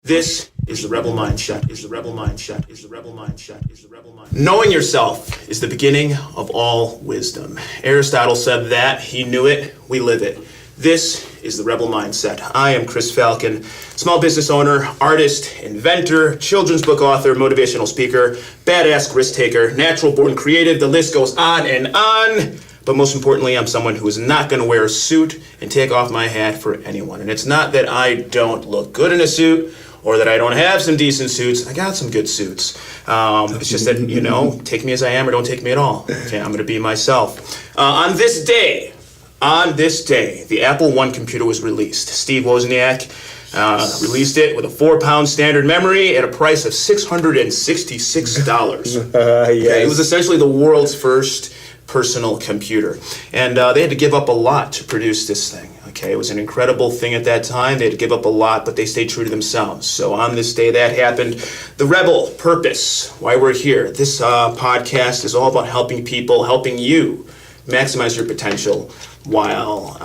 This is the rebel mindset, is the rebel mindset, is the rebel mindset, is the rebel mindset. Knowing yourself is the beginning of all wisdom. Aristotle said that, he knew it, we live it. This is the rebel mindset. I am Chris Falcon, small business owner, artist, inventor, children's book author, motivational speaker, badass risk taker, natural born creative, the list goes on and on. But most importantly, I'm someone who is not going to wear a suit and take off my hat for anyone. And it's not that I don't look good in a suit or that I don't have some decent suits. I got some good suits. It's just that, you know, take me as I am or don't take me at all. Okay, I'm going to be myself. On this day, the Apple I computer was released. Steve Wozniak released it with a 4-pound standard memory at a price of $666. Yes. Okay, it was essentially the world's first personal computer. And they had to give up a lot to produce this thing. Okay, it was an incredible thing at that time. They had to give up a lot, but they stayed true to themselves. So on this day that happened, the rebel purpose, why we're here. This podcast is all about helping people, helping you maximize your potential while,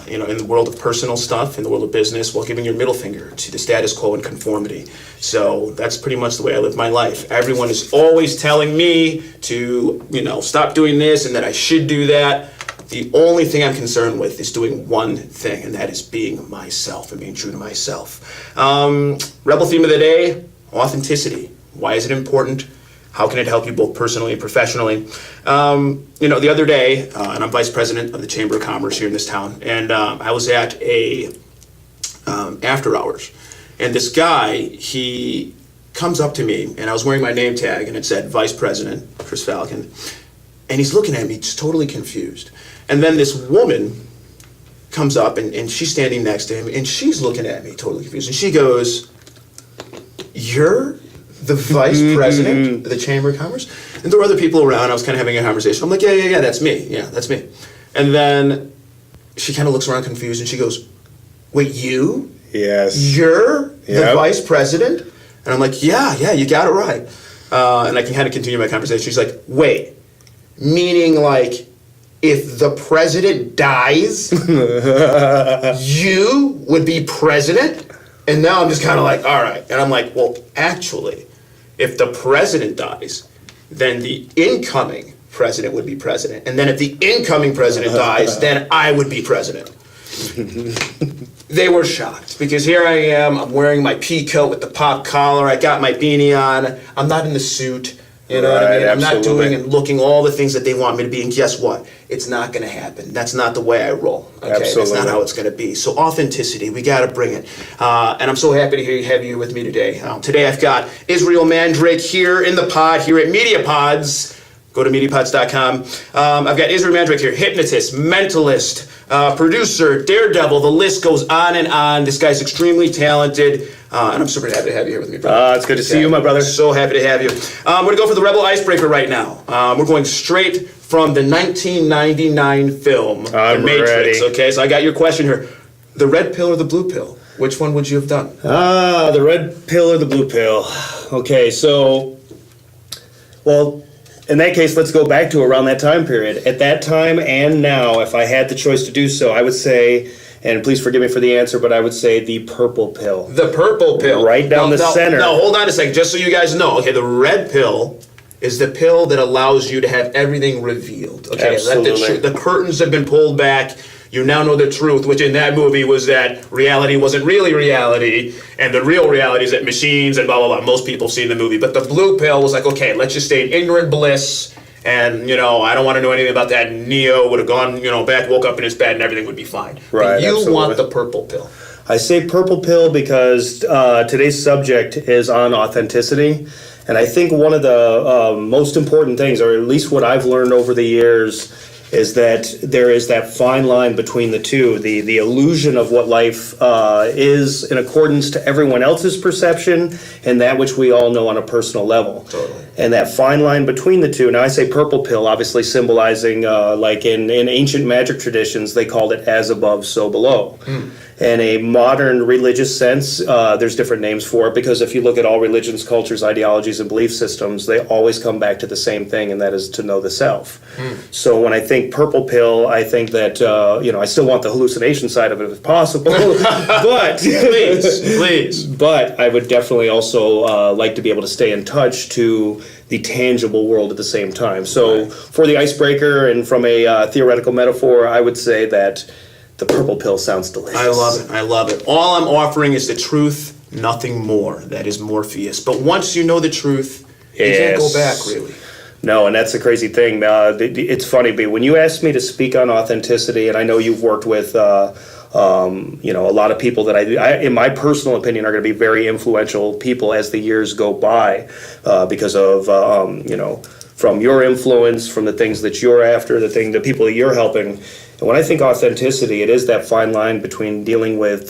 in the world of personal stuff, in the world of business, while giving your middle finger to the status quo and conformity. So that's pretty much the way I live my life. Everyone is always telling me to, stop doing this and that I should do that. The only thing I'm concerned with is doing one thing, and that is being myself and being true to myself. Rebel theme of the day, authenticity. Why is it important? How can it help you both personally and professionally? The other day, and I'm vice president of the Chamber of Commerce here in this town, and I was at a after hours, and this guy, he comes up to me, and I was wearing my name tag, and it said Vice President Chris Falcon, and he's looking at me just totally confused. And then this woman comes up, and she's standing next to him, and she's looking at me totally confused, and she goes, "You're the vice president of the Chamber of Commerce?" And there were other people around. I was kind of having a conversation. I'm like, yeah, that's me. Yeah, that's me. And then she kind of looks around confused, and she goes, "Wait, you? Yes. You're the vice president?" And I'm like, yeah, you got it right. And I can kind of continue my conversation. She's like, "Wait, meaning like if the president dies, you would be president?" And now I'm just kind of like, all right. And I'm like, well, actually, if the president dies, then the incoming president would be president. And then if the incoming president dies, then I would be president. They were shocked because here I am, I'm wearing my pea coat with the pop collar, I got my beanie on, I'm not in the suit, you know what I mean? I'm not doing and looking all the things that they want me to be, and guess what? It's not going to happen. That's not the way I roll. Okay, that's not how it's going to be. So authenticity, we got to bring it. And I'm so happy to have you with me today. Today I've got Israel Mandrake here in the pod, here at MediaPods. Go to MediaPods.com. I've got Israel Mandrake here, hypnotist, mentalist, producer, daredevil. The list goes on and on. This guy's extremely talented. And I'm super happy to have you here with me, brother. It's good to see you, my brother. So happy to have you. We're going to go for the Rebel Icebreaker right now. We're going straight from the 1999 film, The Matrix. Ready. Okay, so I got your question here. The red pill or the blue pill? Which one would you have done? The red pill or the blue pill? Okay, so, well, in that case, let's go back to around that time period. At that time and now, if I had the choice to do so, I would say, and please forgive me for the answer, but I would say the purple pill. The purple pill. Right down the center. No, hold on a second, just so you guys know. Okay, the red pill is the pill that allows you to have everything revealed. Okay, absolutely. The curtains have been pulled back. You now know the truth, which in that movie was that reality wasn't really reality, and the real reality is that machines and blah, blah, blah. Most people have seen the movie. But the blue pill was like, okay, let's just stay in ignorant bliss, and, I don't want to know anything about that. Neo would have gone, back, woke up in his bed, and everything would be fine. Right, but you absolutely. want the purple pill. I say purple pill because today's subject is on authenticity. And I think one of the most important things, or at least what I've learned over the years, is that there is that fine line between the two, the illusion of what life is in accordance to everyone else's perception and that which we all know on a personal level. Totally. And that fine line between the two, now I say purple pill, obviously symbolizing, like in ancient magic traditions, they called it as above, so below. In a modern religious sense, there's different names for it, because if you look at all religions, cultures, ideologies, and belief systems, they always come back to the same thing, and that is to know the self. So when I think purple pill, I think that, I still want the hallucination side of it if possible, but Please. but I would definitely also like to be able to stay in touch to the tangible world at the same time. So for the icebreaker and from a theoretical metaphor, I would say that the purple pill sounds delicious. I love it. I love it. All I'm offering is the truth, nothing more. That is Morpheus. But once you know the truth, you can't go back, really. No, and that's the crazy thing. It's funny, but when you asked me to speak on authenticity, and I know you've worked with, a lot of people that I, in my personal opinion, are going to be very influential people as the years go by, because of, from your influence, from the things that you're after, the people that you're helping. And when I think authenticity, it is that fine line between dealing with,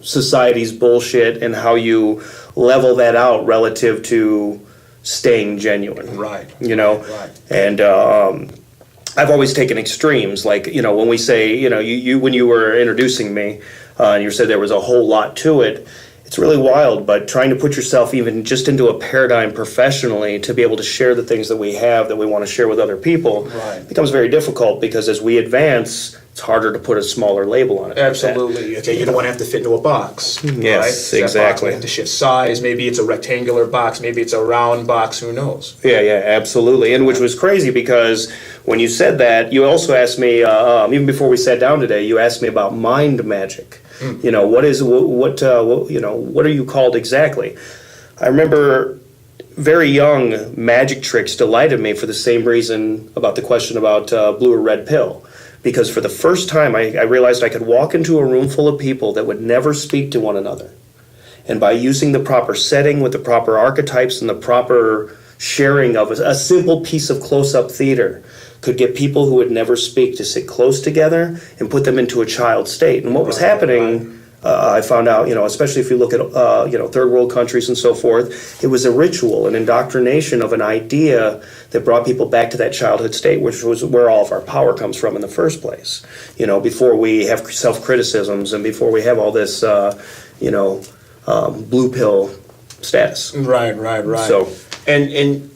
society's bullshit and how you level that out relative to staying genuine. Right. Right. And I've always taken extremes. Like, when we say, you when you were introducing me, and you said there was a whole lot to it, it's really wild, but trying to put yourself even just into a paradigm professionally to be able to share the things that we have that we want to share with other people becomes very difficult, because as we advance, it's harder to put a smaller label on it. Absolutely. Okay, you don't want to have to fit into a box. Yes, right? exactly. That box may have to shift size. Maybe it's a rectangular box. Maybe it's a round box. Who knows? Yeah, absolutely. And which was crazy, because when you said that, you also asked me, even before we sat down today, you asked me about mind magic. What are you called exactly? I remember very young, magic tricks delighted me for the same reason about the question about blue or red pill. Because for the first time, I realized I could walk into a room full of people that would never speak to one another. And by using the proper setting with the proper archetypes and the proper sharing of a simple piece of close-up theater, could get people who would never speak to sit close together and put them into a child state. And what was happening, I found out, especially if you look at, third world countries and so forth, it was a ritual, an indoctrination of an idea that brought people back to that childhood state, which was where all of our power comes from in the first place. Before we have self-criticisms and before we have all this, blue pill status. Right. So, and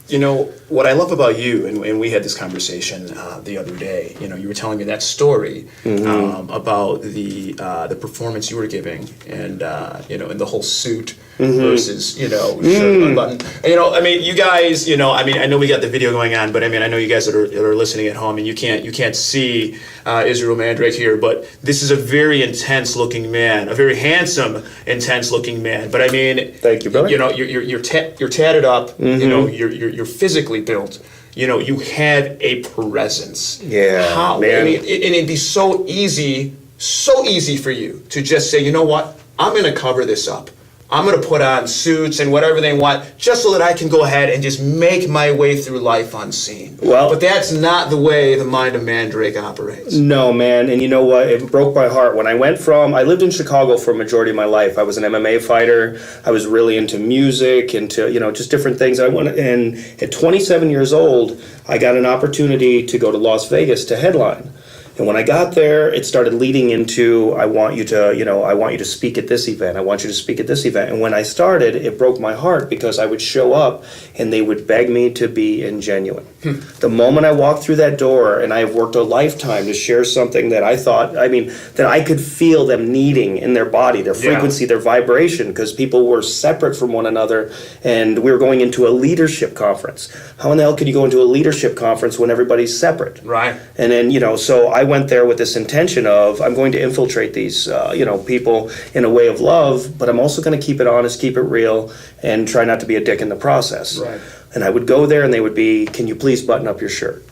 what I love about you, and we had this conversation the other day. You were telling me that story about the performance you were giving, and and the whole suit versus shirt unbuttoned. You guys, I know we got the video going on, but I know you guys that are listening at home, and you can't see Israel Mandrake here, but this is a very intense looking man, a very handsome, intense looking man. But thank you, brother. You're tatted up. You're physically built. You have a presence. Yeah, how? man. And it'd be so easy for you to just say, you know what? I'm going to cover this up. I'm going to put on suits and whatever they want, just so that I can go ahead and just make my way through life unseen. Well, but that's not the way the mind of Mandrake operates. No, man. And you know what? It broke my heart. When I I lived in Chicago for a majority of my life. I was an MMA fighter. I was really into music, into, just different things. And at 27 years old, I got an opportunity to go to Las Vegas to headline. And when I got there, it started leading into, I want you to speak at this event. I want you to speak at this event. And when I started, it broke my heart, because I would show up and they would beg me to be ingenuine. The moment I walked through that door, and I have worked a lifetime to share something that I thought, that I could feel them needing in their body, their frequency, their vibration, because people were separate from one another, and we were going into a leadership conference. How in the hell could you go into a leadership conference when everybody's separate? Right. And then, so I went there with this intention of, I'm going to infiltrate these, people in a way of love, but I'm also going to keep it honest, keep it real, and try not to be a dick in the process. Right. And I would go there and they would be, can you please button up your shirt?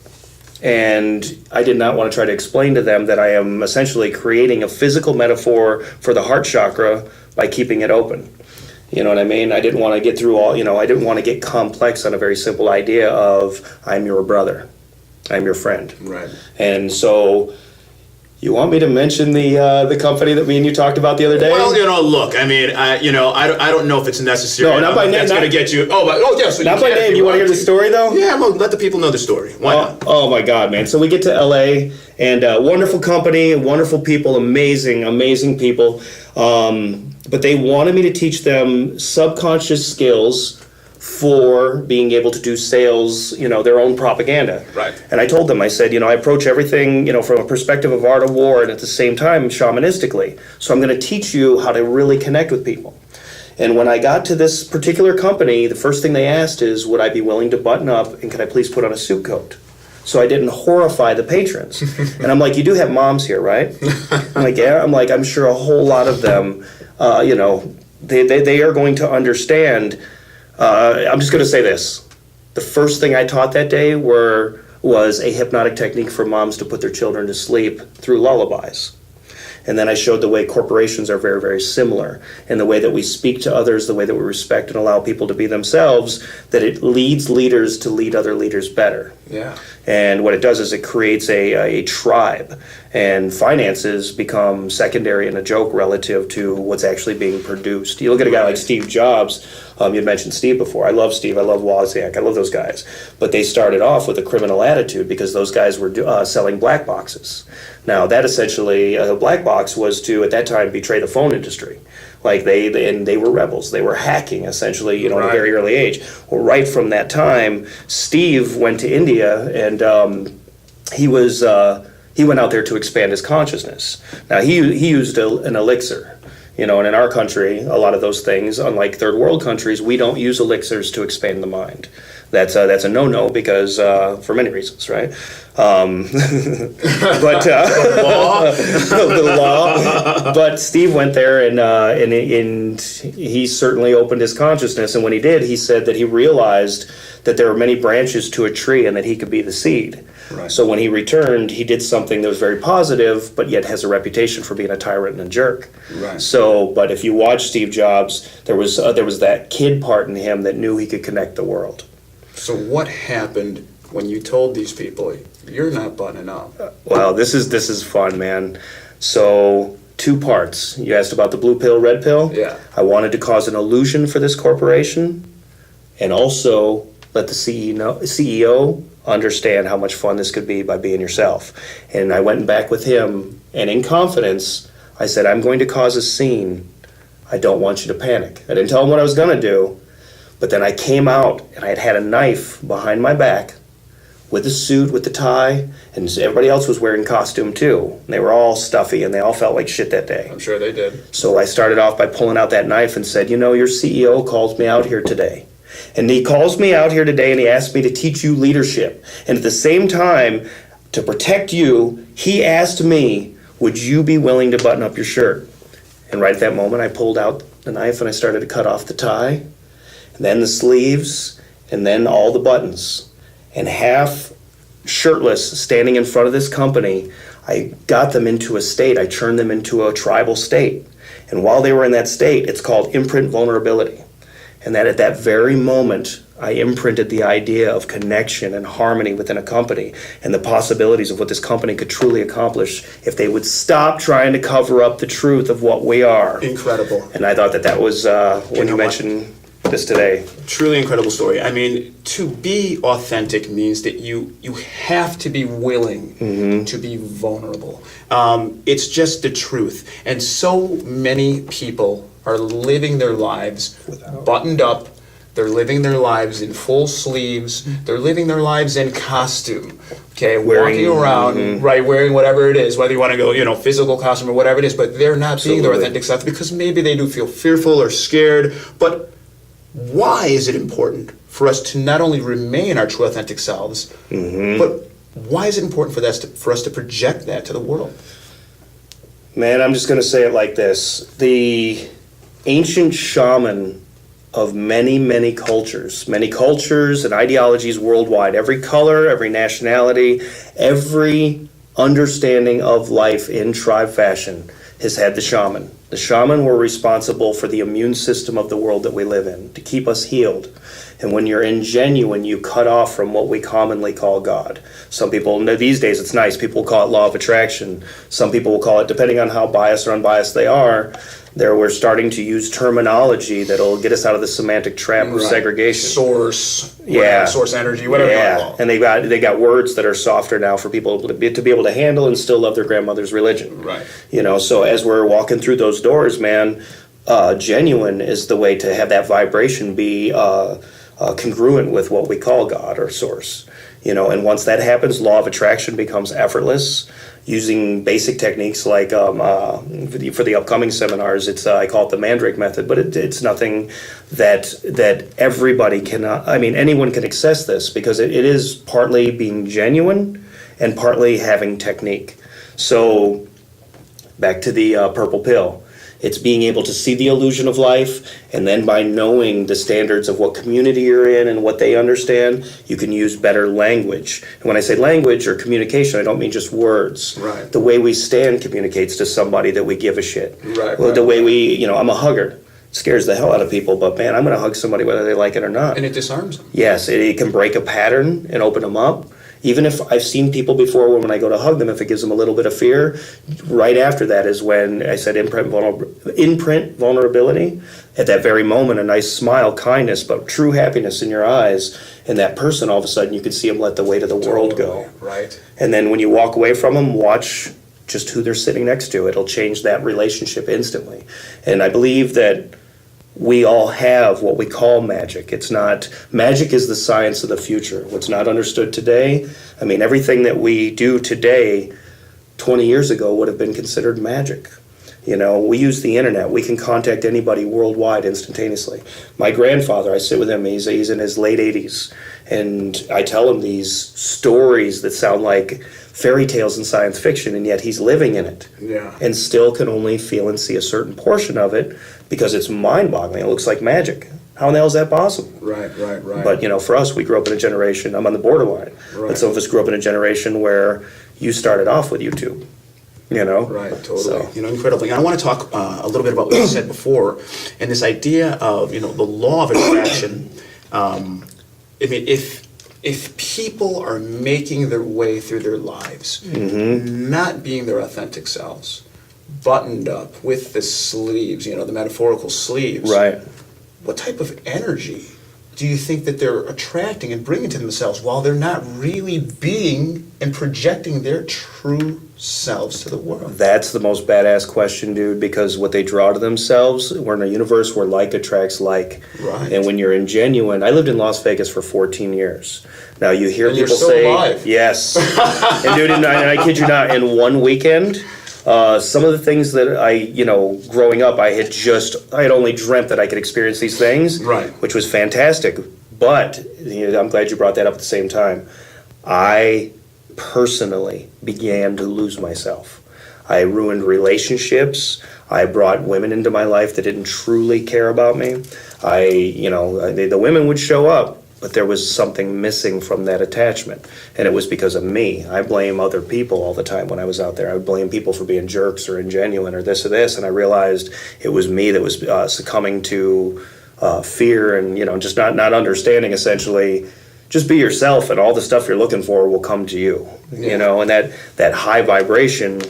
And I did not want to try to explain to them that I am essentially creating a physical metaphor for the heart chakra by keeping it open. You know what I mean? I didn't want to get through I didn't want to get complex on a very simple idea of, I'm your brother. I'm your friend. Right. And so, You want me to mention the company that me and you talked about the other day? Well, look, I mean, I don't know if it's necessary. No, not by name. That's going to get you. Yeah. So not by name. You want to hear the story, though? Yeah, well, let the people know the story. Why not? Oh my God, man! So we get to LA, and wonderful company, wonderful people, amazing people. But they wanted me to teach them subconscious skills for being able to do sales, their own propaganda. Right. And I told them, I said, I approach everything, from a perspective of art of war and at the same time shamanistically. So I'm going to teach you how to really connect with people. And when I got to this particular company, the first thing they asked is, would I be willing to button up and could I please put on a suit coat? So I didn't horrify the patrons. And I'm like, you do have moms here, right? I'm like, yeah. I'm like, I'm sure a whole lot of them, they are going to understand. I'm just going to say this. The first thing I taught that day was a hypnotic technique for moms to put their children to sleep through lullabies. And then I showed the way corporations are very, very similar in the way that we speak to others, the way that we respect and allow people to be themselves, that it leads leaders to lead other leaders better. Yeah. And what it does is it creates a tribe, and finances become secondary and a joke relative to what's actually being produced. You look at a guy like Steve Jobs. You mentioned Steve before. I love Steve. I love Wozniak. I love those guys. But they started off with a criminal attitude because those guys were selling black boxes. Now, that essentially, a black box was to, at that time, betray the phone industry. Like they were rebels. They were hacking, essentially, at a very early age. Well, right from that time, Steve went to India, and he went out there to expand his consciousness. Now, he used an elixir. And in our country, a lot of those things, unlike third world countries, we don't use elixirs to expand the mind. That's a no-no because for many reasons, right? But the law. But Steve went there and he certainly opened his consciousness. And when he did, he said that he realized that there are many branches to a tree and that he could be the seed. Right. So when he returned, he did something that was very positive, but yet has a reputation for being a tyrant and a jerk. Right. So, but if you watch Steve Jobs, there was that kid part in him that knew he could connect the world. So what happened when you told these people you're not buttoning up? Well, this is fun, man. So 2 parts. You asked about the blue pill, red pill. Yeah. I wanted to cause an illusion for this corporation, and also let the CEO understand how much fun this could be by being yourself. And I went back with him, and in confidence, I said, I'm going to cause a scene. I don't want you to panic. I didn't tell him what I was going to do, but then I came out, and I had a knife behind my back with the suit, with the tie, and everybody else was wearing costume too. And they were all stuffy, and they all felt like shit that day. I'm sure they did. So I started off by pulling out that knife and said, your CEO calls me out here today. And he calls me out here today and he asked me to teach you leadership. And at the same time, to protect you, he asked me, would you be willing to button up your shirt? And right at that moment, I pulled out the knife and I started to cut off the tie, and then the sleeves, and then all the buttons. And half shirtless, standing in front of this company, I got them into a state. I turned them into a tribal state. And while they were in that state, it's called imprint vulnerability. And that at that very moment, I imprinted the idea of connection and harmony within a company and the possibilities of what this company could truly accomplish if they would stop trying to cover up the truth of what we are. Incredible. And I thought that was, when you mentioned this today. Truly incredible story. I mean, to be authentic means that you have to be willing to be vulnerable. It's just the truth. And so many people are living their lives buttoned up. They're living their lives in full sleeves. They're living their lives in costume. Okay, walking around, wearing whatever it is, whether you want to go, physical costume or whatever it is, but they're not being their authentic self because maybe they do feel fearful or scared. But why is it important for us to not only remain our true authentic selves, but why is it important for us to project that to the world? Man, I'm just going to say it like this. The ancient shaman of many cultures and ideologies worldwide, every color, every nationality, every understanding of life in tribe fashion has had the shaman. The shaman were responsible for the immune system of the world that we live in, to keep us healed. And when you're ingenuine, you cut off from what we commonly call God. Some people, these days it's nice, people call it law of attraction. Some people will call it, depending on how biased or unbiased they are, we're starting to use terminology that'll get us out of the semantic trap of segregation. Source, yeah, source energy, whatever you want to call it. And they got words that are softer now for people to be able to handle and still love their grandmother's religion. Right. So as we're walking through those doors, man, genuine is the way to have that vibration be congruent with what we call God or source. And once that happens, law of attraction becomes effortless. Using basic techniques like for the upcoming seminars, it's I call it the Mandrake method, but it's nothing that everybody cannot. I mean, anyone can access this because it is partly being genuine and partly having technique. So back to the purple pill. It's being able to see the illusion of life, and then by knowing the standards of what community you're in and what they understand, you can use better language. And when I say language or communication, I don't mean just words. Right. The way we stand communicates to somebody that we give a shit. Right. Well, the way we, I'm a hugger. It scares the hell out of people, but man, I'm going to hug somebody whether they like it or not. And it disarms them. Yes, it can break a pattern and open them up. Even if I've seen people before when I go to hug them, if it gives them a little bit of fear, right after that is when I said imprint vulnerability. At that very moment, a nice smile, kindness, but true happiness in your eyes. And that person, all of a sudden, you can see them let the weight of the world go. Right. And then when you walk away from them, watch just who they're sitting next to. It'll change that relationship instantly. And I believe that we all have what we call magic. Magic is the science of the future. What's not understood today, I mean, everything that we do today, 20 years ago, would have been considered magic. We use the internet. We can contact anybody worldwide instantaneously. My grandfather, I sit with him, he's in his late 80s, and I tell him these stories that sound like fairy tales and science fiction, and yet he's living in it. Yeah. And still can only feel and see a certain portion of it because it's mind-boggling. It looks like magic. How in the hell is that possible? Right. But, for us, we grew up in a generation, I'm on the borderline, but some of us grew up in a generation where you started off with YouTube. Right, totally. So. Incredibly. And I want to talk a little bit about what you said before, and this idea of, the law of attraction. I mean, if people are making their way through their lives, not being their authentic selves, buttoned up with the sleeves, the metaphorical sleeves, right? What type of energy do you think that they're attracting and bringing to themselves while they're not really being and projecting their true selves to the world? That's the most badass question, dude, because what they draw to themselves, we're in a universe where like attracts like. Right. And when you're ingenuine, I lived in Las Vegas for 14 years. Now you hear and people you're still say, alive. Yes. And dude, and I kid you not, in one weekend, some of the things that I, growing up, I had only dreamt that I could experience these things, right? Which was fantastic. But I'm glad you brought that up at the same time. I personally began to lose myself. I ruined relationships. I brought women into my life that didn't truly care about me. The women would show up, but there was something missing from that attachment, and it was because of me. I blame other people all the time when I was out there. I would blame people for being jerks or ingenuine or this, and I realized it was me that was succumbing to fear and just not understanding. Essentially, just be yourself, and all the stuff you're looking for will come to you. Yeah. And that high vibration.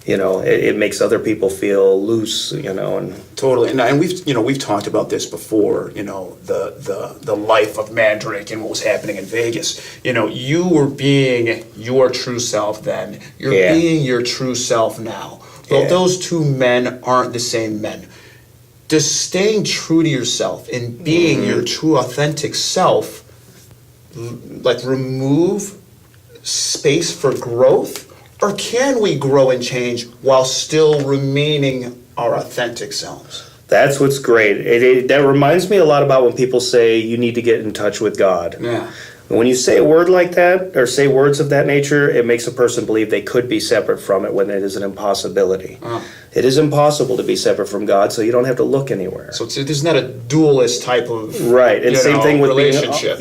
It makes other people feel loose, and totally. And we've talked about this before. The life of Mandrake and what was happening in Vegas. You were being your true self then. You're being your true self now. Well, those two men aren't the same men. Does staying true to yourself and being your true authentic self, remove space for growth? Or can we grow and change while still remaining our authentic selves? That's what's great. That reminds me a lot about when people say you need to get in touch with God. Yeah. When you say a word like that, or say words of that nature, it makes a person believe they could be separate from it when it is an impossibility. It is impossible to be separate from God, so you don't have to look anywhere. So there's not a dualist type of right, and same thing with relationship.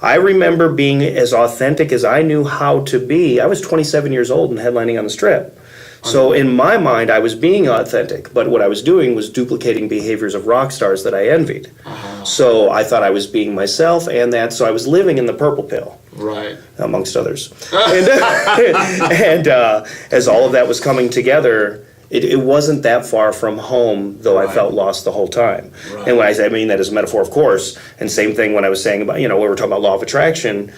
I remember being as authentic as I knew how to be. I was 27 years old and headlining on the Strip. So in my mind, I was being authentic, but what I was doing was duplicating behaviors of rock stars that I envied. So I thought I was being myself, so I was living in the purple pill. Right. Amongst others. And as all of that was coming together, it wasn't that far from home, though I felt lost the whole time. Right. And when I mean that as a metaphor, of course, and same thing when I was saying about, when we were talking about law of attraction,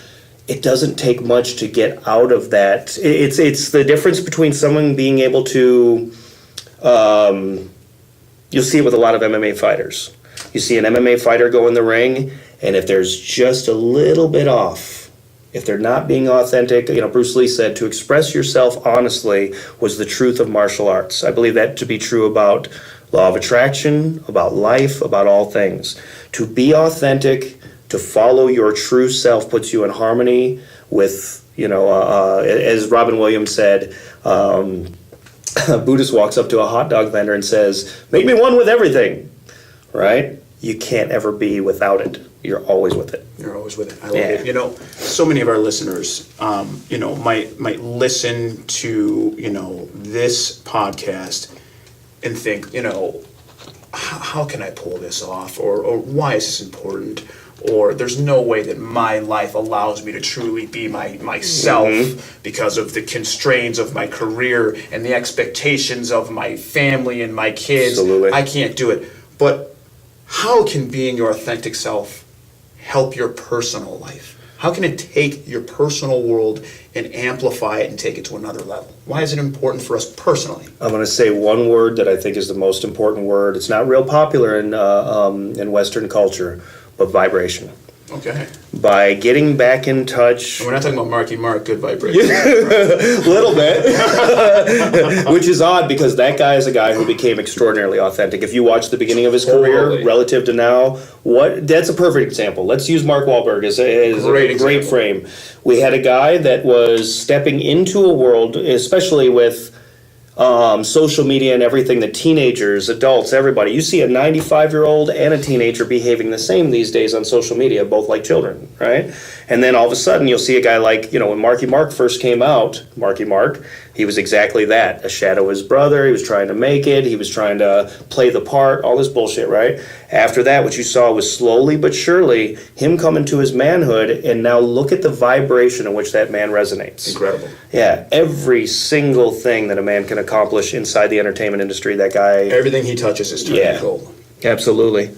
it doesn't take much to get out of that. It's the difference between someone being able to, you'll see it with a lot of MMA fighters. You see an MMA fighter go in the ring, and if there's just a little bit off, if they're not being authentic, Bruce Lee said to express yourself honestly was the truth of martial arts. I believe that to be true about law of attraction, about life, about all things. To be authentic, to follow your true self puts you in harmony with, as Robin Williams said, a Buddhist walks up to a hot dog vendor and says, "Make me one with everything," right? You can't ever be without it. You're always with it. You're always with it. I love it. So many of our listeners, might listen to, this podcast and think, how can I pull this off? Or why is this important? Or there's no way that my life allows me to truly be myself because of the constraints of my career and the expectations of my family and my kids. Absolutely. I can't do it. But how can being your authentic self help your personal life? How can it take your personal world and amplify it and take it to another level? Why is it important for us personally? I'm going to say one word that I think is the most important word. It's not real popular in Western culture, but vibration. Okay. By getting back in touch. And we're not talking about Marky Mark, good vibration. Little bit. Which is odd because that guy is a guy who became extraordinarily authentic. If you watch the beginning of his career relative to now, that's a perfect example. Let's use Mark Wahlberg as a great frame. We had a guy that was stepping into a world, especially with social media and everything, that teenagers, adults, everybody, you see a 95-year-old and a teenager behaving the same these days on social media, both like children, right? And then all of a sudden you'll see a guy like, when Marky Mark first came out, Marky Mark, he was exactly that, a shadow of his brother. He was trying to make it. He was trying to play the part, all this bullshit, right? After that, what you saw was slowly but surely him coming to his manhood, and now look at the vibration in which that man resonates. Incredible. Yeah, every single thing that a man can accomplish inside the entertainment industry, that guy... Everything he touches is turning gold. Absolutely.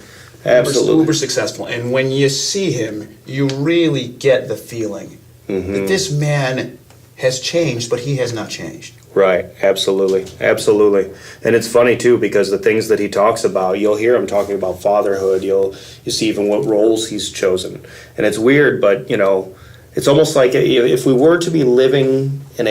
Absolutely. Uber successful. And when you see him, you really get the feeling that this man has changed, but he has not changed. Right, absolutely, absolutely. And it's funny too, because the things that he talks about, you'll hear him talking about fatherhood, you see even what roles he's chosen. And it's weird, but it's almost like if we were to be living in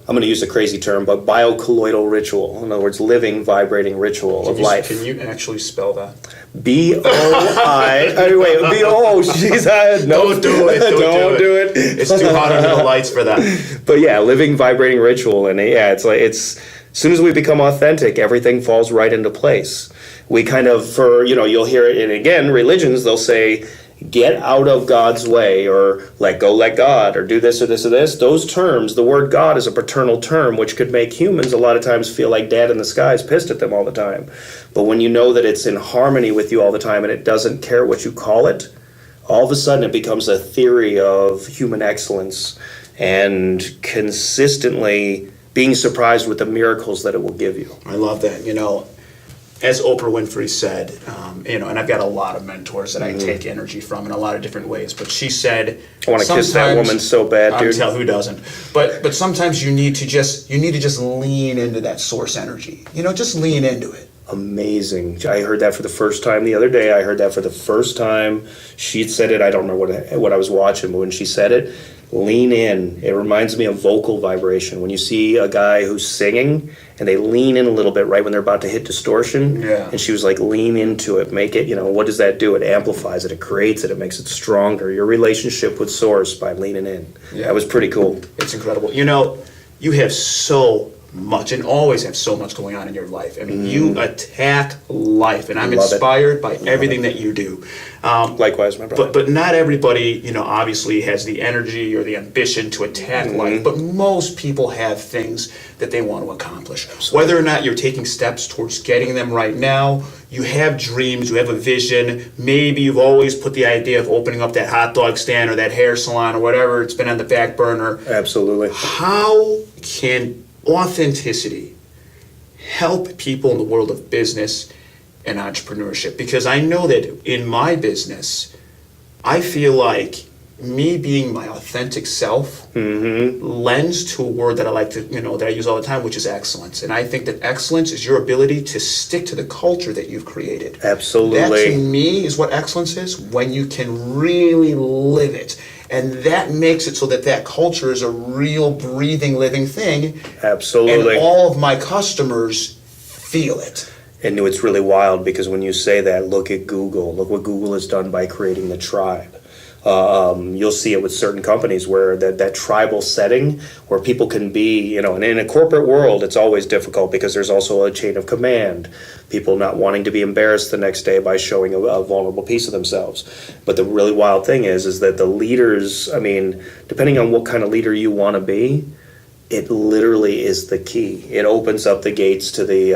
I'm going to use a crazy term, but biocolloidal ritual. In other words, living, vibrating ritual of life. Can you actually spell that? B-O-I. Wait, B-O. Jeez, no. Don't do it. Don't do it. It's too hot under the lights for that. But yeah, living, vibrating ritual, and it's as soon as we become authentic, everything falls right into place. We kind of, you'll hear it, and again, religions, they'll say, get out of God's way, or let go, let God, or do this or this or this. Those terms, the word God is a paternal term, which could make humans a lot of times feel like dad in the sky is pissed at them all the time. But when you know that it's in harmony with you all the time and it doesn't care what you call it, all of a sudden it becomes a theory of human excellence and consistently being surprised with the miracles that it will give you. I love that. As Oprah Winfrey said, and I've got a lot of mentors that I take energy from in a lot of different ways, but she said, I want to kiss that woman so bad, dude. Tell who doesn't. But sometimes you need to just lean into that source energy. Just lean into it. Amazing. I heard that for the first time the other day. I heard that for the first time. She said it. I don't know what I was watching, but when she said it, lean in. It reminds me of vocal vibration. When you see a guy who's singing and they lean in a little bit right when they're about to hit distortion, and she was like, lean into it, make it, what does that do? It amplifies it, it creates it, it makes it stronger. Your relationship with Source by leaning in. That was pretty cool. It's incredible. You have so much and always have so much going on in your life. I mean, you attack life, and I'm Love it. inspired by everything that you do. Likewise, my brother. But not everybody, obviously has the energy or the ambition to attack life. But most people have things that they want to accomplish. Whether or not you're taking steps towards getting them right now, you have dreams, you have a vision. Maybe you've always put the idea of opening up that hot dog stand or that hair salon or whatever. It's been on the back burner. Absolutely. How can authenticity help people in the world of business and entrepreneurship? Because I know that in my business, I feel like me being my authentic self lends to a word that I like to, that I use all the time, which is excellence. And I think that excellence is your ability to stick to the culture that you've created. Absolutely. That to me is what excellence is, when you can really live it. And that makes it so that that culture is a real breathing, living thing. Absolutely. And all of my customers feel it. And it's really wild because when you say that, look at Google. Look what Google has done by creating the tribe. You'll see it with certain companies where that tribal setting where people can be, and in a corporate world, it's always difficult because there's also a chain of command. People not wanting to be embarrassed the next day by showing a vulnerable piece of themselves. But the really wild thing is that the leaders, depending on what kind of leader you want to be, it literally is the key. It opens up the gates to the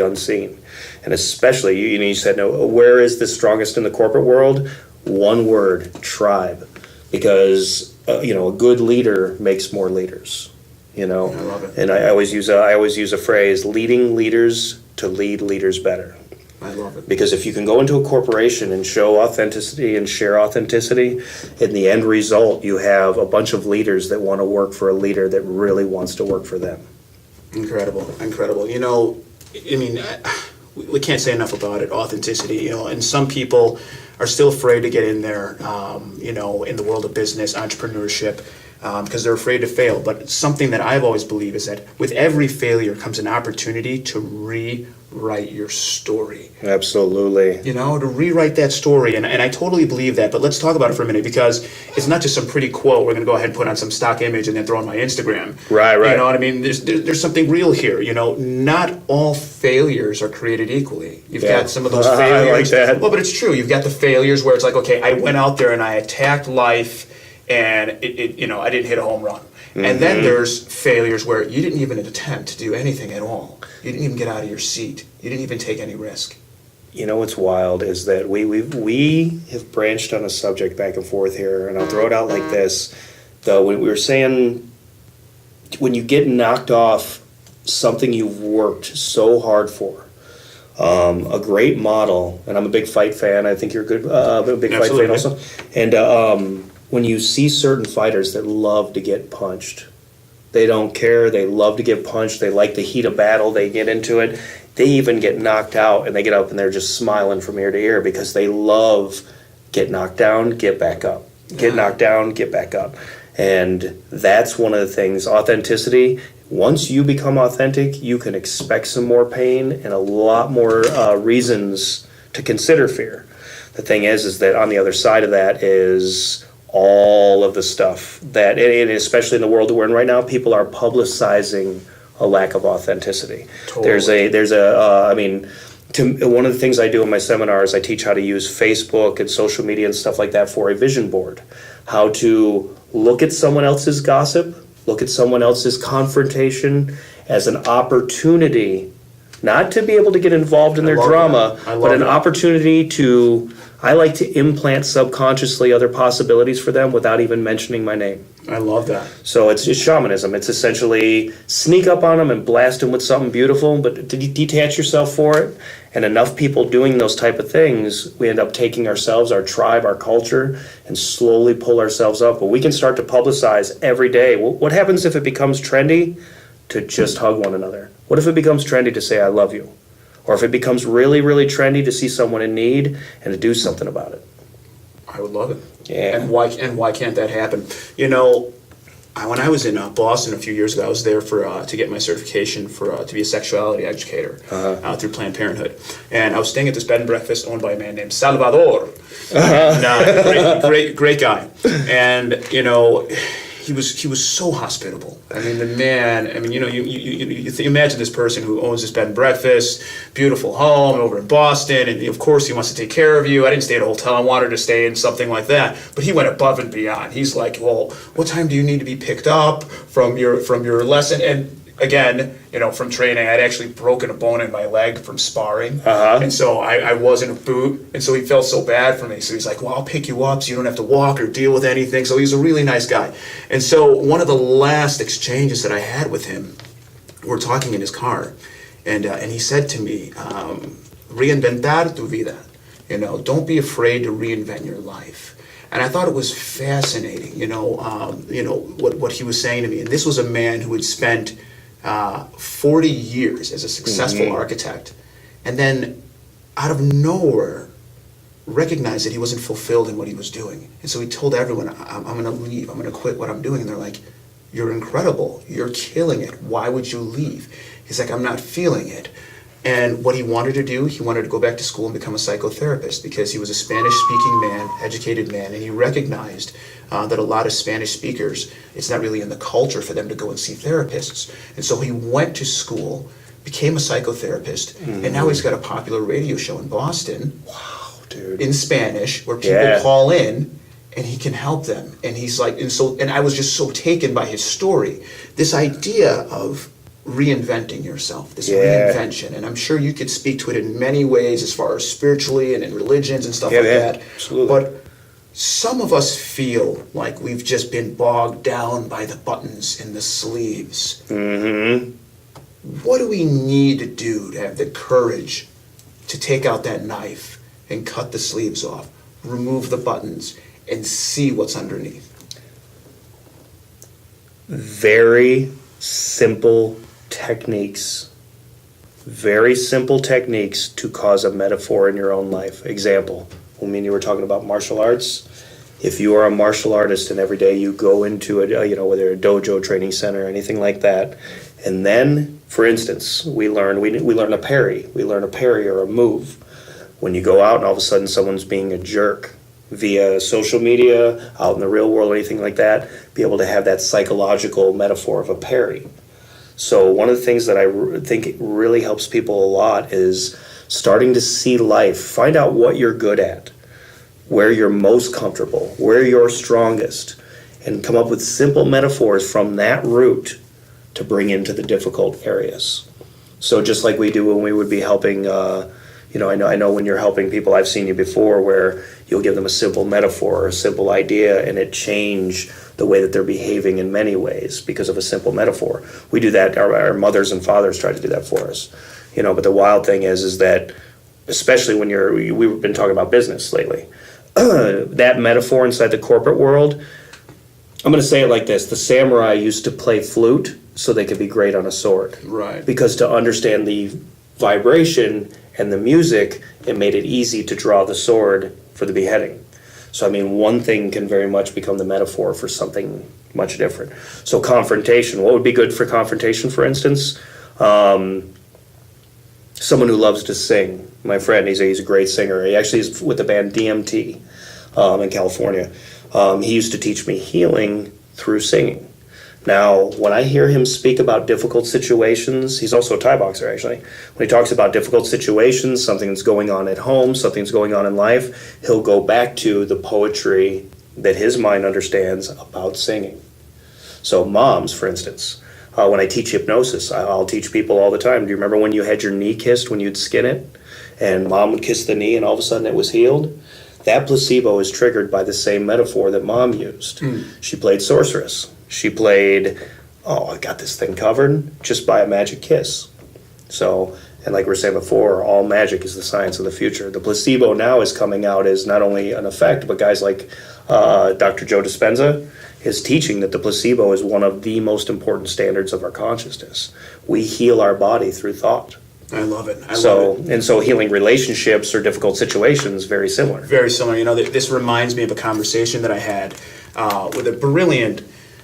unseen. And especially, you said, where is the strongest in the corporate world? One word, tribe. Because, a good leader makes more leaders, I love it. And I always use a phrase, leading leaders to lead leaders better. I love it. Because if you can go into a corporation and show authenticity and share authenticity, in the end result, you have a bunch of leaders that want to work for a leader that really wants to work for them. Incredible. We can't say enough about it, authenticity, and some people are still afraid to get in there, in the world of business, entrepreneurship, because they're afraid to fail. But something that I've always believed is that with every failure comes an opportunity to rewrite your story. Absolutely. To rewrite that story. And I totally believe that. But let's talk about it for a minute, because it's not just some pretty quote we're going to go ahead and put on some stock image and then throw on my Instagram. Right. You know what I mean? There's something real here. Not all failures are created equally. You've got some of those failures. I like that. Well, but it's true. You've got the failures where it's like, okay, I went out there and I attacked life and I didn't hit a home run. And then there's failures where you didn't even attempt to do anything at all. You didn't even get out of your seat. You didn't even take any risk. What's wild is that we have branched on a subject back and forth here, and I'll throw it out like this. When we were saying, when you get knocked off something you've worked so hard for, a great model, and I'm a big fight fan. I think you're a big fight fan also. And when you see certain fighters that love to get punched, they don't care. They love to get punched. They like the heat of battle. They get into it. They even get knocked out, and they get up and they're just smiling from ear to ear because they love get knocked down, get back up. Get knocked down, get back up. And that's one of the things, authenticity. Once you become authentic, you can expect some more pain and a lot more reasons to consider fear. The thing is that on the other side of that is all of the stuff that, and especially in the world that we're in right now, people are publicizing a lack of authenticity. Totally. One of the things I do in my seminars, I teach how to use Facebook and social media and stuff like that for a vision board. How to look at someone else's gossip, look at someone else's confrontation as an opportunity, not to be able to get involved in their drama, but an opportunity to, I like to implant subconsciously other possibilities for them without even mentioning my name. I love that. So it's just shamanism. It's essentially sneak up on them and blast them with something beautiful, but to detach yourself for it. And enough people doing those type of things, we end up taking ourselves, our tribe, our culture, and slowly pull ourselves up. But we can start to publicize every day. What happens if it becomes trendy to just hug one another? What if it becomes trendy to say, I love you? Or if it becomes really, really trendy to see someone in need and to do something about it? I would love it. Yeah. And why can't that happen? When I was in Boston a few years ago, I was there to get my certification to be a sexuality educator through Planned Parenthood. And I was staying at this bed and breakfast owned by a man named Salvador. And, great guy. And, he was so hospitable. I mean, the man. I mean, you imagine this person who owns this bed and breakfast, beautiful home over in Boston, and of course he wants to take care of you. I didn't stay at a hotel. I wanted to stay in something like that, but he went above and beyond. He's like, well, what time do you need to be picked up from your lesson? And again, from training, I'd actually broken a bone in my leg from sparring. And so I wasn't a boot. And so he felt so bad for me. So he's like, well, I'll pick you up so you don't have to walk or deal with anything. So he's a really nice guy. And so one of the last exchanges that I had with him, we're talking in his car. And he said to me, reinventar tu vida. Don't be afraid to reinvent your life. And I thought it was fascinating, what he was saying to me. And this was a man who had spent 40 years as a successful architect, and then out of nowhere recognized that he wasn't fulfilled in what he was doing. And so he told everyone, I'm going to leave. I'm going to quit what I'm doing. And they're like, you're incredible. You're killing it. Why would you leave? He's like, I'm not feeling it. And what he wanted to do, he wanted to go back to school and become a psychotherapist because he was a Spanish-speaking man, educated man, and he recognized that a lot of Spanish speakers, it's not really in the culture for them to go and see therapists. And so he went to school, became a psychotherapist, and now he's got a popular radio show in Boston. Wow, dude. In Spanish, where people call in, and he can help them. And he's like, and I was just so taken by his story. This idea of reinventing yourself, this reinvention, and I'm sure you could speak to it in many ways as far as spiritually and in religions and stuff like that. Absolutely. But some of us feel like we've just been bogged down by the buttons and the sleeves. What do we need to do to have the courage to take out that knife and cut the sleeves off, remove the buttons, and see what's underneath? Very simple techniques. Very simple techniques to cause a metaphor in your own life. Example, you were talking about martial arts. If you are a martial artist and every day you go into whether a dojo, training center, anything like that, and then, for instance, we learn a parry. We learn a parry or a move. When you go out and all of a sudden someone's being a jerk via social media, out in the real world, anything like that, be able to have that psychological metaphor of a parry. So one of the things that I think really helps people a lot is starting to see life, find out what you're good at, where you're most comfortable, where you're strongest, and come up with simple metaphors from that route to bring into the difficult areas. So just like we do when we would be helping, I know when you're helping people, I've seen you before, where you'll give them a simple metaphor or a simple idea, and it change the way that they're behaving in many ways because of a simple metaphor. We do that, our mothers and fathers try to do that for us. But the wild thing is that, especially when we've been talking about business lately, that metaphor inside the corporate world, I'm going to say it like this: the samurai used to play flute so they could be great on a sword. Right. Because to understand the vibration and the music, it made it easy to draw the sword for the beheading. So one thing can very much become the metaphor for something much different. So confrontation, what would be good for confrontation, for instance? Someone who loves to sing. My friend, he's a great singer. He actually is with the band DMT in California. He used to teach me healing through singing. Now, when I hear him speak about difficult situations, he's also a Thai boxer, actually. When he talks about difficult situations, something that's going on at home, something that's going on in life, he'll go back to the poetry that his mind understands about singing. So moms, for instance, when I teach hypnosis, I'll teach people all the time. Do you remember when you had your knee kissed when you'd skin it? And mom would kiss the knee and all of a sudden it was healed? That placebo is triggered by the same metaphor that mom used. She played sorceress. She played, I got this thing covered just by a magic kiss. So, and like we were saying before, all magic is the science of the future. The placebo now is coming out as not only an effect, but guys like Dr. Joe Dispenza is teaching that the placebo is one of the most important standards of our consciousness. We heal our body through thought. I love it. And so healing relationships or difficult situations, very similar. Very similar. This reminds me of a conversation that I had with a brilliant,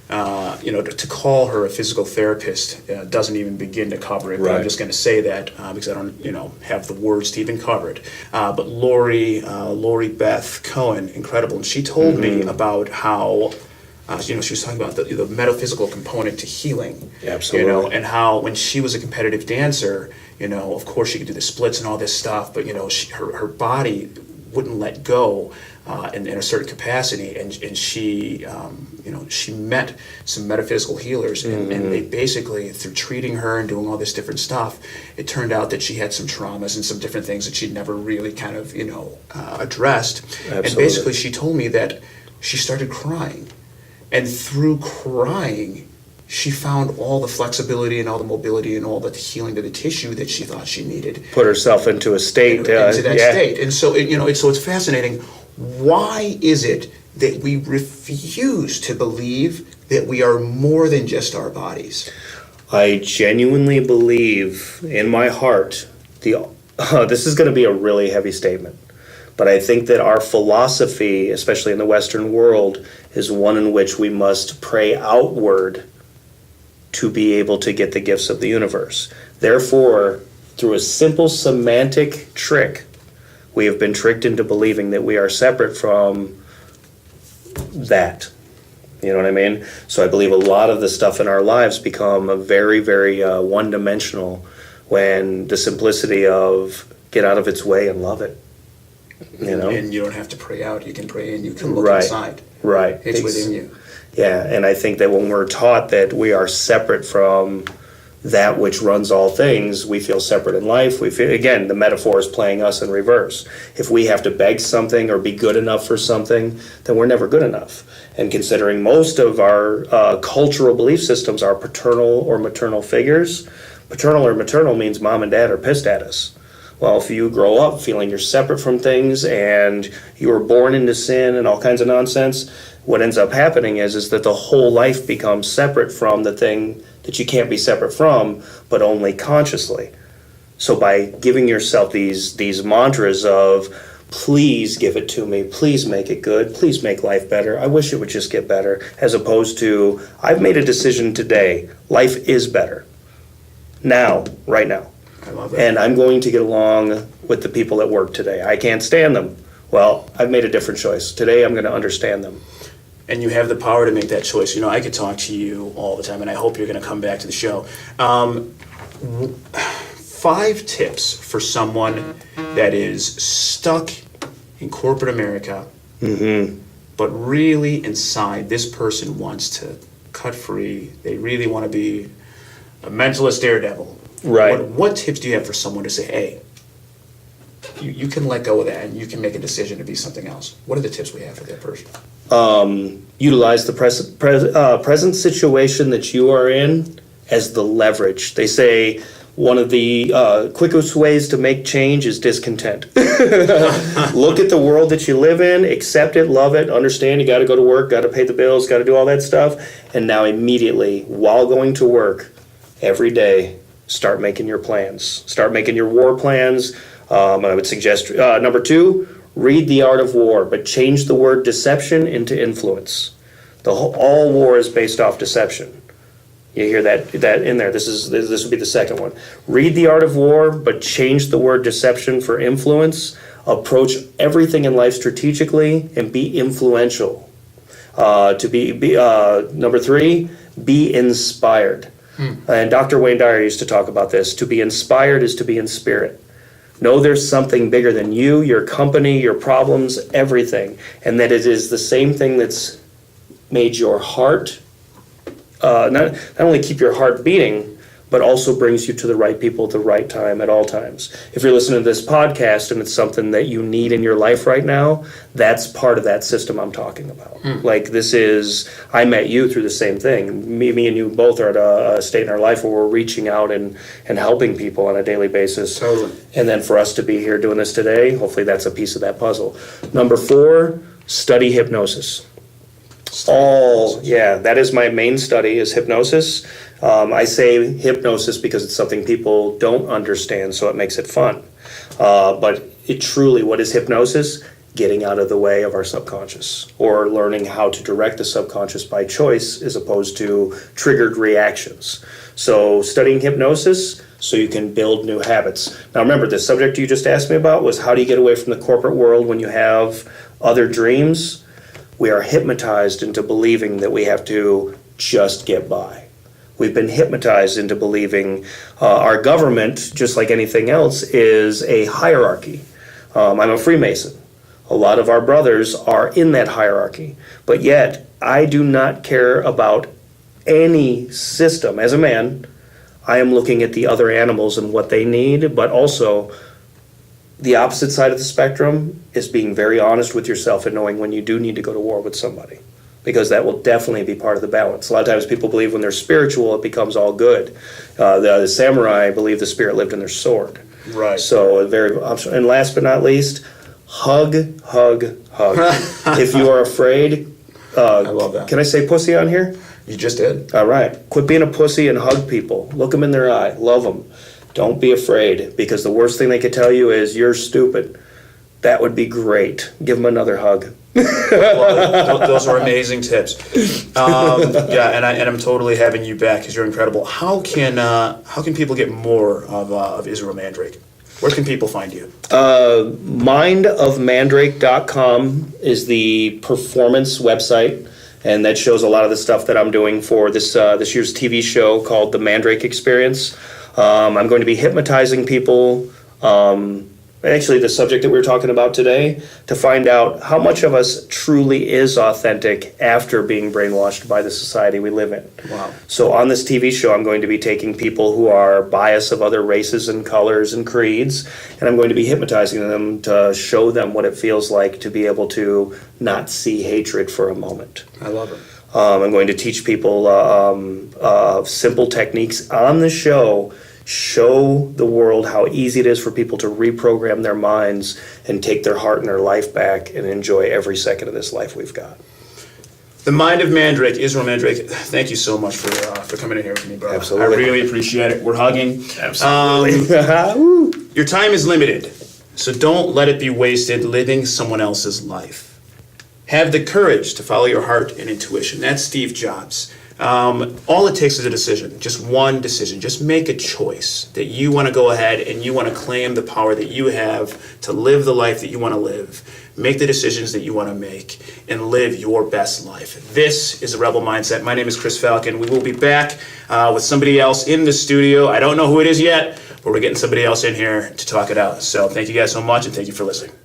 to call her a physical therapist doesn't even begin to cover it. But I'm just going to say that because I don't, have the words to even cover it. But Lori Beth Cohen, incredible. And she told me about how she was talking about the metaphysical component to healing. Absolutely. And how when she was a competitive dancer, of course she could do the splits and all this stuff, but her body wouldn't let go in a certain capacity, and she she met some metaphysical healers, and they basically, through treating her and doing all this different stuff, it turned out that she had some traumas and some different things that she'd never really kind of addressed. Absolutely. And basically she told me that she started crying, and through crying she found all the flexibility and all the mobility and all the healing to the tissue that she thought she needed. Put herself into a state. Into that state. And so, it's fascinating. Why is it that we refuse to believe that we are more than just our bodies? I genuinely believe in my heart, this is going to be a really heavy statement, but I think that our philosophy, especially in the Western world, is one in which we must pray outward to be able to get the gifts of the universe. Therefore, through a simple semantic trick, we have been tricked into believing that we are separate from that. You know what I mean? So I believe a lot of the stuff in our lives become a very, very one-dimensional, when the simplicity of get out of its way and love it. And you don't have to pray out. You can pray and you can look Right. inside. Right. It's within you. Yeah, and I think that when we're taught that we are separate from that which runs all things, we feel separate in life. We feel, again, the metaphor is playing us in reverse. If we have to beg something or be good enough for something, then we're never good enough. And considering most of our cultural belief systems are paternal or maternal figures, paternal or maternal means mom and dad are pissed at us. Well, if you grow up feeling you're separate from things and you were born into sin and all kinds of nonsense, what ends up happening is that the whole life becomes separate from the thing that you can't be separate from, but only consciously. So by giving yourself these mantras of, please give it to me, please make it good, please make life better, I wish it would just get better, as opposed to, I've made a decision today, life is better. Now, right now. I love that. And I'm going to get along with the people at work today. I can't stand them. Well, I've made a different choice. Today I'm going to understand them. And you have the power to make that choice. I could talk to you all the time, and I hope you're going to come back to the show. 5 tips for someone that is stuck in corporate America, but really inside, this person wants to cut free. They really want to be a mentalist daredevil. Right. What tips do you have for someone to say, hey, you can let go of that and you can make a decision to be something else? What are the tips we have for that person? Utilize the present situation that you are in as the leverage. They say one of the quickest ways to make change is discontent. Look at the world that you live in, accept it, love it, understand you got to go to work, got to pay the bills, got to do all that stuff, and now immediately, while going to work, every day, start making your plans. Start making your war plans. I would suggest, number 2, read The Art of War, but change the word deception into influence. All war is based off deception. You hear that in there. This would be the second one. Read The Art of War, but change the word deception for influence. Approach everything in life strategically and be influential. Number 3, be inspired. And Dr. Wayne Dyer used to talk about this. To be inspired is to be in spirit. Know there's something bigger than you, your company, your problems, everything. And that it is the same thing that's made your heart, not only keep your heart beating, but also brings you to the right people at the right time at all times. If you're listening to this podcast and it's something that you need in your life right now, that's part of that system I'm talking about. Like I met you through the same thing. Me and you both are at a state in our life where we're reaching out and helping people on a daily basis. Totally. And then for us to be here doing this today, hopefully that's a piece of that puzzle. Number 4, study hypnosis. That is my main study, is hypnosis. I say hypnosis because it's something people don't understand, so it makes it fun. But what is hypnosis? Getting out of the way of our subconscious, or learning how to direct the subconscious by choice as opposed to triggered reactions. So studying hypnosis so you can build new habits. Now remember, the subject you just asked me about was how do you get away from the corporate world when you have other dreams? we are hypnotized into believing that we have to just get by. We've been hypnotized into believing our government, just like anything else, is a hierarchy. I'm a Freemason. A lot of our brothers are in that hierarchy. But yet, I do not care about any system. As a man, I am looking at the other animals and what they need, but also the opposite side of the spectrum is being very honest with yourself and knowing when you do need to go to war with somebody, because that will definitely be part of the balance. A lot of times people believe when they're spiritual, it becomes all good. The samurai believe the spirit lived in their sword. Right. So, and last but not least, hug, hug, hug. If you are afraid, I love that. Can I say pussy on here? You just did. All right. Quit being a pussy and hug people. Look them in their eye. Love them. Don't be afraid, because the worst thing they could tell you is you're stupid. That would be great. Give them another hug. Well, those are amazing tips. Yeah, and I'm totally having you back because you're incredible. How can people get more of Israel Mandrake? Where can people find you? Mindofmandrake.com is the performance website, and that shows a lot of the stuff that I'm doing for this year's TV show called The Mandrake Experience. I'm going to be hypnotizing people, actually the subject that we were talking about today, to find out how much of us truly is authentic after being brainwashed by the society we live in. Wow. So on this TV show, I'm going to be taking people who are biased of other races and colors and creeds, and I'm going to be hypnotizing them to show them what it feels like to be able to not see hatred for a moment. I love it. I'm going to teach people simple techniques on the show, show the world how easy it is for people to reprogram their minds and take their heart and their life back and enjoy every second of this life we've got. The Mind of Mandrake, Israel Mandrake, thank you so much for coming in here with me, bro. Absolutely. I really appreciate it. We're hugging. Absolutely. Your time is limited, so don't let it be wasted living someone else's life. Have the courage to follow your heart and intuition. That's Steve Jobs. All it takes is a decision, just one decision. Just make a choice that you want to go ahead and you want to claim the power that you have to live the life that you want to live. Make the decisions that you want to make and live your best life. This is the Rebel Mindset. My name is Chris Falcon. We will be back with somebody else in the studio. I don't know who it is yet, but we're getting somebody else in here to talk it out. So thank you guys so much, and thank you for listening.